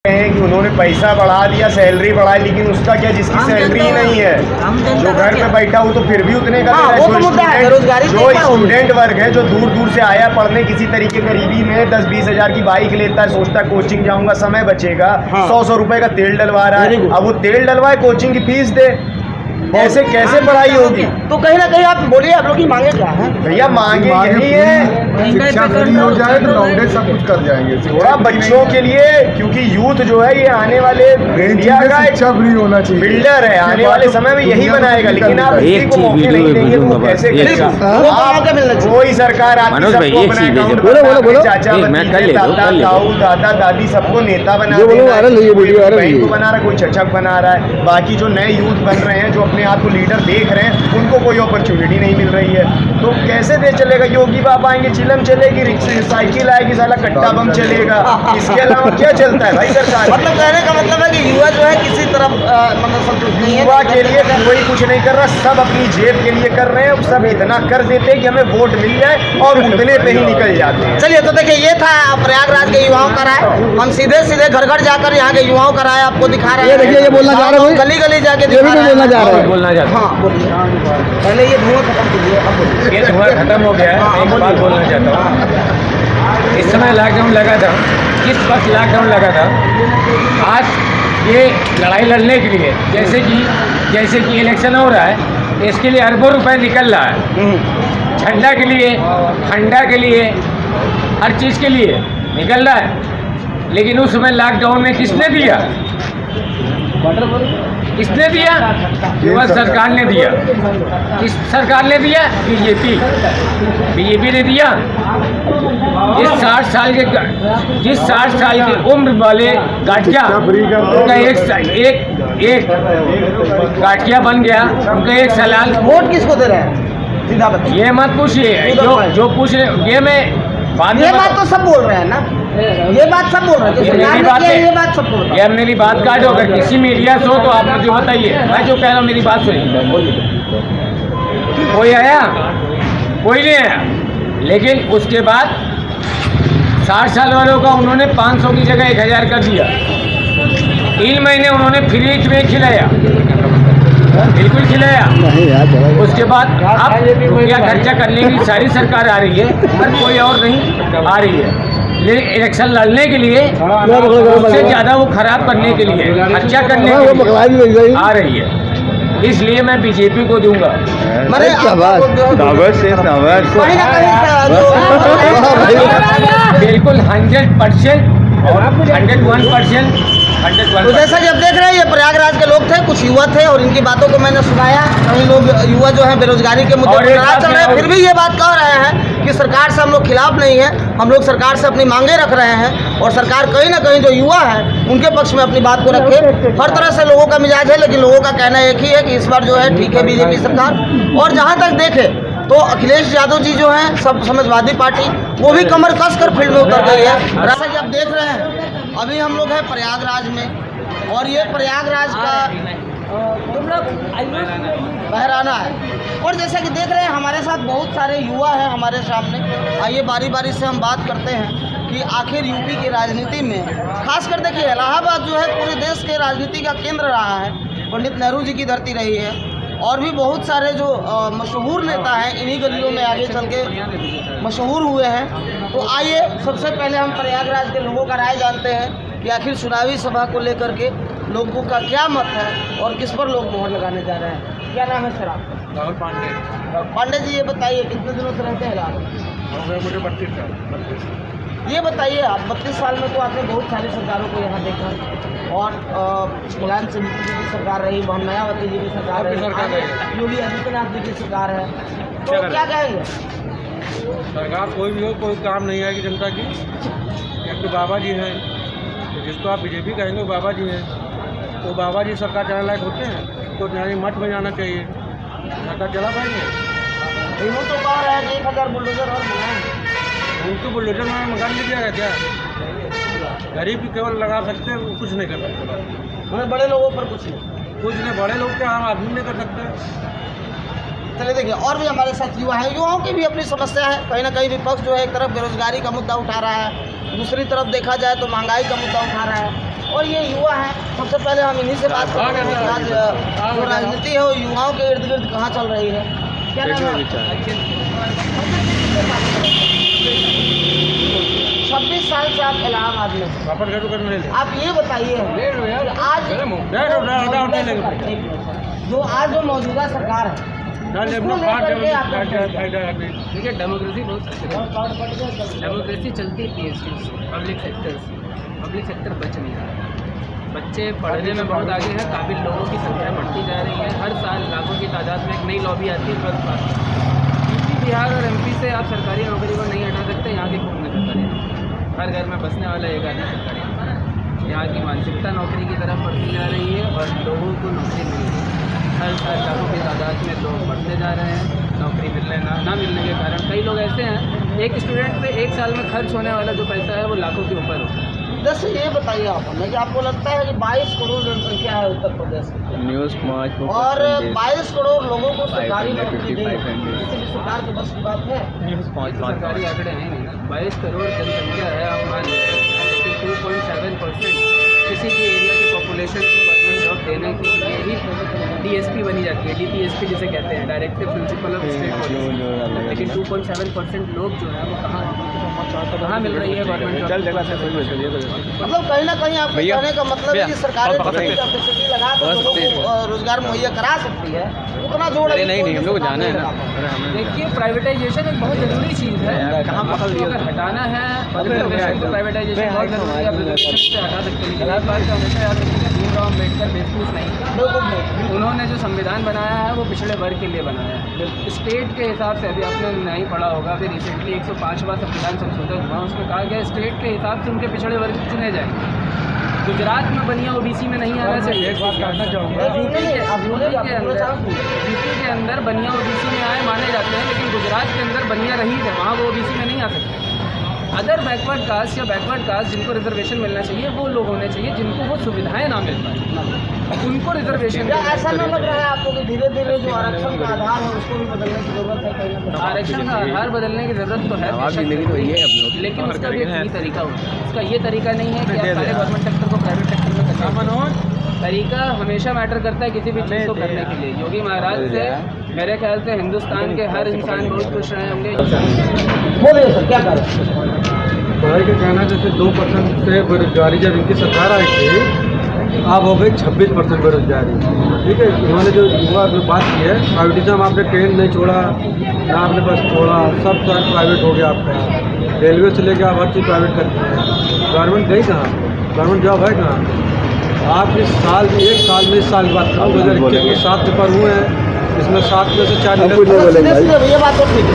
हैं कि उन्होंने पैसा बढ़ा दिया, सैलरी बढ़ाई, लेकिन उसका क्या, जिसकी सैलरी नहीं है, जो घर पे बैठा हो तो फिर भी उतने का दे रहा है। जो स्टूडेंट वर्ग है, जो दूर दूर से आया पढ़ने, किसी तरीके गरीबी में 10-20 हज़ार की बाइक लेता है, सोचता है कोचिंग जाऊंगा, समय बचेगा, 100 रुपए का तेल डलवा रहा है, अब वो तेल डलवाए, कोचिंग की फीस दे, ऐसे कैसे पढ़ाई होगी? तो कहीं ना कहीं आप बोलिए, आप लोग की मांगे क्या है? भैया मांगे यही है, शिक्षा फ्री हो जाए तो गवर्नमेंट सब कुछ कर जाएंगे। थोड़ा बच्चों के लिए, क्योंकि यूथ जो है ये आने वाले इंडिया का शिक्षा फ्री होना चाहिए, बिल्डर है, आने वाले समय में यही बनाएगा, लेकिन आप किसी को मौके नहीं देंगे तो वो कैसे करेगा? कोई सरकार आपकी सबको अपना अकाउंट बनाकर चाचा भतीजे दादा ताऊ दादा दादी सबको नेता बना दे रहा है, कोई बैंक बना रहा है, कोई चचक बना रहा है, बाकी जो नए यूथ बन रहे हैं, जो अपने आप को लीडर देख रहे हैं, उनको कोई अपॉर्चुनिटी नहीं मिल रही है, तो कैसे दे चलेगा? योगी बाबा आएंगे, चिलम चलेगी, साइकिल आएगी, साला कट्टा बम चलेगा, इसके अलावा क्या चलता है भाई सरकार? मतलब कहने का मतलब है कि युवा जो है किसी तरफ मतलब संतुष्ट नहीं है, युवा के लिए कोई कुछ नहीं कर रहा, सब अपनी जेब के लिए कर रहे हैं, सब इतना कर देते हैं कि हमें वोट मिल जाए और उतने पे ही निकल जाते हैं। चलिए, तो देखिए ये था प्रयागराज के युवाओं का राय। हम सीधे सीधे घर घर जाकर यहाँ के युवाओं का राय आपको दिखा रहे हैं। देखिए, ये बोलना चाह रहा हूँ, गली गली जाके बोलना चाह रहा हूँ, हाँ बोलिए, पहले ये धुआं खत्म कीजिए, अब बोलिए। ये धुआं खत्म हो गया है। एक बात बोलना चाहता हूँ, इस समय लॉकडाउन लगा था, जिस वक्त लॉकडाउन लगा था, आज ये लड़ाई लड़ने के लिए जैसे कि इलेक्शन हो रहा है, इसके लिए अरबों रुपए निकल रहा है, झंडा के लिए, ठंडा के लिए, हर चीज़ के लिए निकल रहा है, लेकिन उस समय लॉकडाउन में किसने दिया? किसने दिया? युवा सरकार ने दिया। किस सरकार ने दिया? बीजेपी ने दिया। जिस 60 साल की उम्र वाले गाठिया, उनका एक गाठिया बन गया, उनका एक सलाल। वोट किसको दे रहे हैं सीधा बताइए? ये मत पूछिए, जो पूछ रहे ये मैं ये बात तो सब बोल रहे हैं ना, ये बात सब बोल रहे हैं, ये बात सब बोल रहे हैं। ये मेरी बात काट होगा, किसी मीडिया से हो तो आप मुझे बताइए, मैं जो कह रहा हूँ मेरी बात सुनिए। कोई आया? कोई नहीं आया, लेकिन उसके बाद 60 साल वालों का उन्होंने 500 की जगह 1000 कर दिया। 3 महीने उन्होंने फ्री में खिलाया, बिल्कुल खिलाया। उसके बाद अब रुपया खर्चा करने की सारी सरकार आ रही है, पर कोई और नहीं आ रही है, लेकिन इलेक्शन लड़ने के लिए सबसे ज़्यादा वो खराब करने के लिए, खर्चा करने के लिए आ रही है, इसलिए मैं बीजेपी को दूंगा। बिल्कुल 100% और 101%। तो जैसा कि आप देख रहे हैं, ये प्रयागराज के लोग थे, कुछ युवा थे, और इनकी बातों को मैंने सुनाया। कई लोग युवा जो है बेरोजगारी के मुद्दे पर नाराज चल रहे हैं, फिर भी ये बात कह रहे हैं कि सरकार से हम लोग खिलाफ नहीं है, हम लोग सरकार से अपनी मांगे रख रहे हैं, और सरकार कहीं ना कहीं जो युवा है उनके पक्ष में अपनी बात को रखे। हर तरह से लोगों का मिजाज है, लेकिन लोगों का कहना एक ही है कि इस बार जो है ठीक है बीजेपी सरकार। और जहाँ तक देखे तो अखिलेश यादव जी जो हैं, सब समाजवादी पार्टी, वो भी कमर कस कर फील्ड में उतर गई है। जैसा कि आप देख रहे हैं, अभी हम लोग हैं प्रयागराज में, और ये प्रयागराज का बहराना है। और जैसा कि देख रहे हैं, हमारे साथ बहुत सारे युवा हैं हमारे सामने। आइए बारी बारी से हम बात करते हैं कि आखिर यूपी की राजनीति में, खासकर देखिए इलाहाबाद जो है पूरे देश के राजनीति का केंद्र रहा है, पंडित नेहरू जी की धरती रही है, और भी बहुत सारे जो मशहूर नेता हैं इन्हीं गलियों में आगे चल के मशहूर हुए हैं। तो आइए सबसे पहले हम प्रयागराज के लोगों का राय जानते हैं कि आखिर चुनावी सभा को लेकर के लोगों का क्या मत है और किस पर लोग मोहर लगाने जा रहे हैं। क्या नाम है सर आपका? राहुल पांडे। पांडे जी, ये बताइए कितने दिनों से रहते हैं इलाहाबाद? मुझे 32 साल। ये बताइए, आप 32 साल में तो आपने बहुत सारी सरकारों को यहाँ देखा, और मुलायम सिंह जी की सरकार रही, मायावती जी की सरकार रही, योगी आदित्यनाथ जी की सरकार है, तो क्या कहेंगे? सरकार कोई भी हो, कोई काम नहीं आएगी जनता की। एक तो बाबा जी हैं, तो जिसको आप बीजेपी कहेंगे वो बाबा जी हैं, तो बाबा जी सरकार चलाने लायक होते हैं, तो यानी मठ में जाना चाहिए, सरकार चला पाएंगे। इन्हों तो कह रहे हैं कि 1000 बुलडोजर और बनाए, उनको बुलडोजर में मंगा लीजिएगा क्या? गरीब भी केवल लगा सकते हैं, वो कुछ नहीं कर सकते। हमें बड़े लोगों पर कुछ नहीं, बड़े लोग क्या आम आदमी नहीं कर सकते। चलिए देखिए, और भी हमारे साथ युवा हैं, युवाओं की भी अपनी समस्या है। कहीं ना कहीं विपक्ष जो है एक तरफ बेरोजगारी का मुद्दा उठा रहा है, दूसरी तरफ देखा जाए तो महंगाई का मुद्दा उठा रहा है, और सबसे पहले हम इन्हीं से बात करते हैं। आज जो राजनीति है वो युवाओं के इर्द गिर्द कहाँ चल रही है? क्या नाम है? 26 साल से आप इलाहाबाद में हैं। आप ये बताइए आज जो मौजूदा सरकार है उसको लेकर के आप देखिए, डेमोक्रेसी बहुत डेमोक्रेसी चलती है पीएससी से, पब्लिक सेक्टर बच नहीं रहा है। बच्चे पढ़ने में बहुत आगे हैं, काबिल लोगों की संख्या बढ़ती जा रही है। हर साल लाखों की तादाद में एक नई लॉबी आती है। यूपी, बिहार और एमपी से आप सरकारी नौकरी को नहीं हटा सकते। यहाँ की कौन सरकारी नौकरी? हर घर में बसने वाला एक आदमी सरकारी नौकरी। यहाँ की मानसिकता नौकरी की तरफ बढ़ती जा रही है और लोगों को नौकरी मिल रही है। हर साल लाखों की तादाद में लोग बढ़ते जा रहे हैं। नौकरी मिलने ना मिलने के कारण कई लोग ऐसे हैं, एक स्टूडेंट पे एक साल में खर्च होने वाला जो पैसा है वो लाखों के ऊपर होता है। जैसे ये बताइए आप हमें कि आपको लगता है कि 22 करोड़ जनसंख्या है उत्तर प्रदेश की और 22 करोड़ लोगों को सरकारी नौकरी देनी किसी भी सरकार के बस की बात है? सरकारी आंकड़े हैं नहीं ना। 22 करोड़ जनसंख्या है, आप मान लेते हैं, लेकिन 2.7% किसी भी एरिया की पॉपुलेशन को गवर्नमेंट जॉब देने के लिए ही DSP बनी जाती है, DPSP जिसे कहते हैं, directive principle of state policy. लेकिन 2.7% लोग जो है वो कहाँ मिल रही है गवर्नमेंट जॉब? मतलब कहीं ना कहीं आपके कहने का मतलब है कि सरकारें कैपेसिटी लगा कर लोगों को रोजगार मुहैया करा सकती है, उतना जोड़ नहीं हम लोग जाना है। देखिए, प्राइवेटाइजेशन एक बहुत ज़रूरी चीज़ है। अगर हटाना है तो प्राइवेटाइजेशन बहुत ज़रूरी है। रिजर्वेशन से हटा सकते हैं। गलत बात का हमेशा याद रखिएगा, भीमराव अम्बेडकर बेवकूफ़ नहीं, उन्होंने जो संविधान बनाया है वो पिछड़े वर्ग के लिए बनाया है। स्टेट के हिसाब से, अभी आपने नहीं पढ़ा होगा, अभी रिसेंटली 105वां संविधान संशोधन हुआ, उसमें कहा गया स्टेट के हिसाब से उनके पिछड़े वर्ग चुने जाएंगे। गुजरात में बनिया OBC में नहीं आना चाहिए। यूपी के अंदर बनिया OBC में आए माने जाते हैं, लेकिन गुजरात के अंदर बनिया रही है, वहाँ वो OBC में नहीं आ सकते। अदर बैकवर्ड कास्ट या बैकवर्ड कास्ट जिनको रिजर्वेशन मिलना चाहिए वो लोग होने चाहिए जिनको वो सुविधाएं ना मिल पाए, उनको रिजर्वेशन। ऐसा न लग रहा है आपको कि धीरे धीरे जो आरक्षण का आधार है उसको भी बदलने की जरूरत है? कहीं ना कहीं आरक्षण का आधार बदलने की जरूरत तो है, लेकिन उसका भी एक सही तरीका होता है। उसका ये तरीका नहीं है कि आप सारे गवर्नमेंट सेक्टर को प्राइवेट सेक्टर में करना। तरीका हमेशा मैटर करता है किसी भी चीज़ को करने के लिए। योगी महाराज से मेरे ख्याल से हिंदुस्तान के हर इंसान बहुत खुश रहे होंगे। बोलिए सर, क्या करें? भाई का कहना जैसे 2% से बेरोजगारी जब इनकी सरकार आई थी, अब हो गई 26% बेरोजगारी। ठीक है, उन्होंने जो युवा जो बात की है, प्राइवेटिज्म, आपने ट्रेन नहीं छोड़ा ना आपने बस छोड़ा, सब प्राइवेट हो गया आपका। रेलवे से लेकर आप हर चीज़ प्राइवेट करते हैं। गवर्नमेंट गई कहाँ? गवर्नमेंट जॉब है कहाँ? आप इस साल में, एक साल में, इस साल की बात करूँ 2021 में 7 पेपर हुए हैं, इसमें 7 में से 4 ये बात तो ठीक है।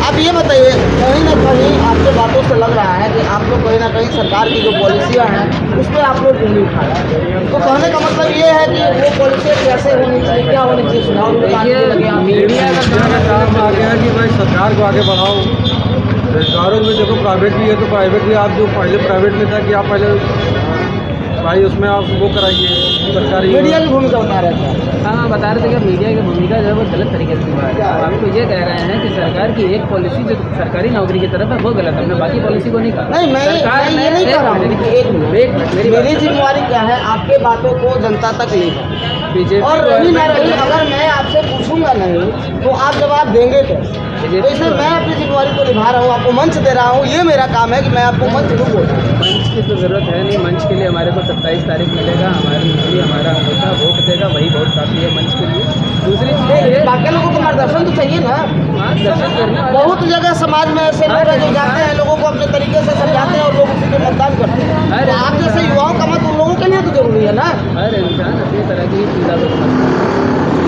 आप ये बताइए, कहीं ना कहीं आपके बातों से लग रहा है कि आप लोग कहीं ना कहीं सरकार की जो पॉलिसियाँ हैं उस पर आप लोग उंगली उठा रहे हैं। तो कहने का मतलब ये है कि वो पॉलिसी कैसे होनी चाहिए, क्या होनी चाहिए, सुनाओ। मीडिया का काम आ गया कि भाई सरकार को आगे बढ़ाओ। रोजगारों में देखो प्राइवेट भी है, तो प्राइवेट भी आप जो पहले प्राइवेट में था कि आप पहले भाई उसमें आप वो कराइए सरकारी। मीडिया की भूमिका बता रहे थे। हाँ, बता रहे थे कि मीडिया की भूमिका जो है वो गलत तरीके से निभा रही है। आपको ये कह रहे हैं कि सरकार की एक पॉलिसी जो सरकारी नौकरी की तरफ है वो गलत है, हमने बाकी पॉलिसी को नहीं कहा। नहीं, मैं ये नहीं कह रहा हूँ। एक मिनट, मेरी जिम्मेवारी क्या है आपके बातों को जनता तक ले जाए। बीजेपी और रही ना रही, अगर मैं आपसे पूछूंगा नहीं तो आप जवाब देंगे कैसे? तो इसलिए मैं अपनी जिम्मेवारी को निभा रहा हूँ, आपको मंच दे रहा हूँ। ये मेरा काम है कि मैं आपको मंच दूँ। मंच की तो ज़रूरत है नहीं। मंच के लिए हमारे को 27 तारीख मिलेगा, हमारा होता वोट देगा, वही बहुत काफ़ी है मंच के लिए। दूसरी चीज़, बाकी लोगों को मार्गदर्शन तो चाहिए ना। मार्गदर्शन करने बहुत जगह समाज में ऐसे लोग हैं जो जाते हैं, लोगों को अपने तरीके से समझाते हैं और लोग उसी पे मतदान करते हैं। तो आप जैसे युवाओं का मत उन लोगों के लिए तो जरूरी है ना। हर इंसान अपनी तरह की चीज़ा को समझता है।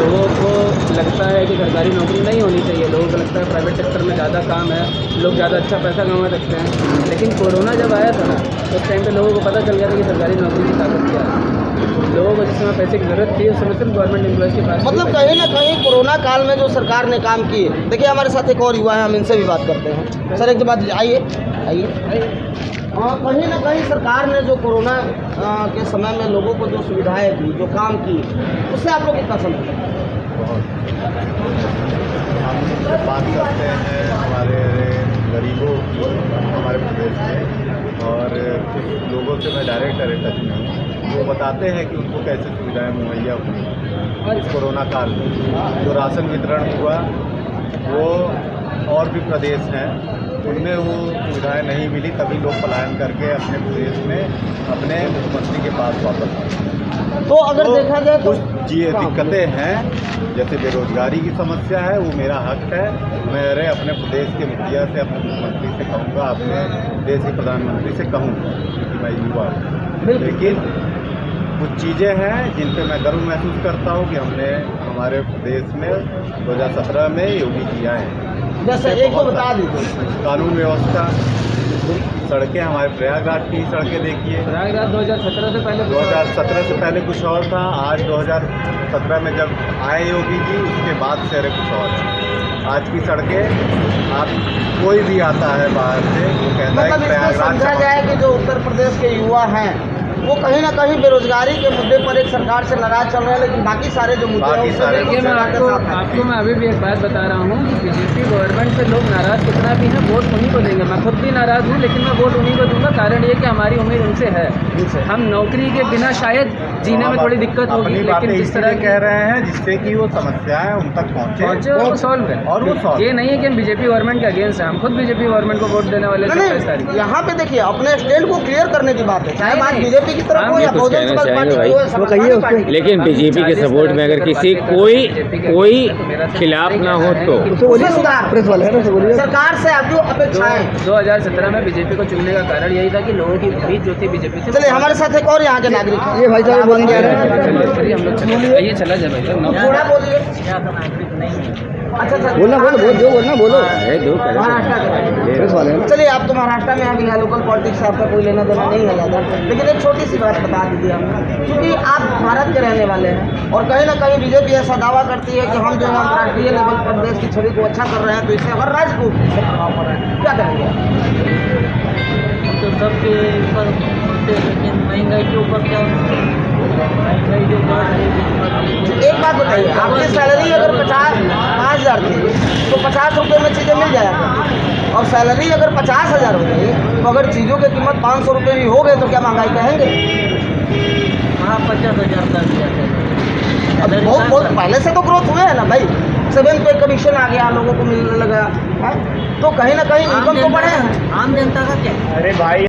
लोगों को लगता है कि सरकारी नौकरी नहीं होनी चाहिए, लोगों को लगता है प्राइवेट सेक्टर में ज़्यादा काम है, लोग ज़्यादा अच्छा पैसा कमा सकते हैं। लेकिन कोरोना जब आया था ना, उस टाइम पे लोगों को पता चल गया था कि सरकारी नौकरी की ताकत क्या है। लोगों को जिस समय पैसे की ज़रूरत थी उस समय सिर्फ गवर्नमेंट एम्प्लॉयज़ के पास। मतलब कहीं ना कहीं कोरोना काल में जो सरकार ने काम किए, देखिए हमारे साथ एक और युवा है, हम इनसे भी बात करते हैं। सर एक बात, आइए। कहीं ना कहीं सरकार ने जो कोरोना के समय में लोगों को जो सुविधाएं दी, जो काम किए, उससे आप लोग कितना समझते हैं? हम बात करते हैं हमारे गरीबों की हमारे प्रदेश में, और कुछ लोगों से मैं डायरेक्ट टच में हूँ जो वो बताते हैं कि उनको कैसे सुविधाएं मुहैया हुई इस कोरोना काल में। जो राशन वितरण हुआ वो और भी प्रदेश हैं उनमें वो सुविधाएं नहीं मिली, तभी लोग पलायन करके अपने प्रदेश में अपने मुख्यमंत्री के पास वापस आए। तो अगर देखा जाए तो कुछ ये दिक्कतें हैं, जैसे बेरोजगारी की समस्या है, वो मेरा हक है। मेरे अपने प्रदेश के मुखिया से, अपने मुख्यमंत्री से कहूँगा, अपने देश के प्रधानमंत्री से कहूँगा, क्योंकि मैं युवा हूँ। लेकिन कुछ चीज़ें हैं जिन पे मैं गर्व महसूस करता हूँ कि हमने हमारे प्रदेश में 2017 में योगी जी आए। जैसे एक को बता दीजिए, कानून व्यवस्था, सड़कें, हमारे प्रयागराज की सड़कें देखिए। प्रयागराज 2017 से पहले 2017 से पहले कुछ और था, आज 2017 में जब आए योगी जी उसके बाद से कुछ और है। आज की सड़कें, आप कोई भी आता है बाहर से वो कहता है मतलब कि इसमें समझा प्रयागराज जाए कि जो उत्तर प्रदेश के युवा हैं वो कहीं ना कहीं बेरोजगारी के मुद्दे पर एक सरकार से नाराज चल रहे हैं, लेकिन बाकी सारे जो मुद्दे हैं बाकी उसमें सारे बिल्कुल देखिए, मैं सरकार के साथ हैं। आपको मैं अभी भी एक बात बता रहा हूँ कि बीजेपी गवर्नमेंट से लोग नाराज़ कितना भी हैं, वोट उन्हीं को देंगे। मैं खुद भी नाराज़ हूँ, लेकिन मैं वोट उन्हीं को दूंगा। कारण ये कि हमारी उम्मीद उनसे है। हम नौकरी के बिना शायद जीने में थोड़ी दिक्कत होगी, अपनी बातें लेकिन जिस तरह इसलिए कह रहे हैं जिससे कि वो समस्याएं उन तक पहुँचे वो सॉल्व है। और वो solve ये नहीं है कि हम बीजेपी गवर्नमेंट के अगेंस्ट हैं। हम खुद बीजेपी गवर्नमेंट को वोट देने वाले 27 तारीख नहीं, यहाँ पे देखिए अपने स्टैंड को क्लियर करने की बात है, चाहे बात नहीं, बीजेपी की तरफ हो या कुछ बहुजन कहना समाज पार्टी चाहेंगे की हो या वो समाजवादी कहिए पार्टी की। लेकिन बीजेपी के सपोर्ट में अगर किसी कोई खिलाफ ना हो तो उससे बोलिए, सुधार। प्रेस वाले हैं ना, उससे बोलिए। सरकार से आपकी अपेक्षाएं। 2017 में बीजेपी को चुनने का कारण यही था कि लोगों की उम्मीद जो थी बीजेपी से। चलिए हमारे साथ एक और यहाँ के नागरिक हैं। ये भाई साहब बोलने जा रहे हैं। चलिए हम लोग चले चला जाए भाई साहब। थोड़ा बोलिए। अच्छा बोलना बोलो जो बोलना बोलो। महाराष्ट्र के प्रेस वाले हैं ना। चलिए आप तो महाराष्ट्र में अभी लोकल पॉलिटिक्स से आपका कोई लेना देना नहीं है ज़्यादा, लेकिन एक छोटी सी बात बता दीजिए हमें, क्योंकि आप भारत के रहने वाले हैं और कहीं ना कहीं बीजेपी ऐसा दावा करती है कि हम जो है अंतर्राष्ट्रीय लेवल पर देश की छवि को अच्छा कर रहे हैं, तो इससे हर राज्य को प्रभाव पड़ रहा है। क्या करेंगे? तो सबके ऊपर होते, लेकिन महंगाई के ऊपर क्या, महंगाई जो बढ़ रही है। एक बात बताइए, आपकी सैलरी अगर 5,000 थी तो 50 रुपये में चीज़ें मिल जाया करती, और सैलरी अगर 50,000 हो गई तो अगर चीज़ों की कीमत 500 रुपये भी हो गए तो क्या महंगाई कहेंगे? हाँ, 50,000 का दिया था। अब बहुत पहले से तो ग्रोथ हुए है ना भाई, 7 पे कमीशन आ गया, लोगों को मिलने लगा है, तो कहीं ना कहीं इनकम तो बढ़े हैं। आम जनता का क्या? अरे भाई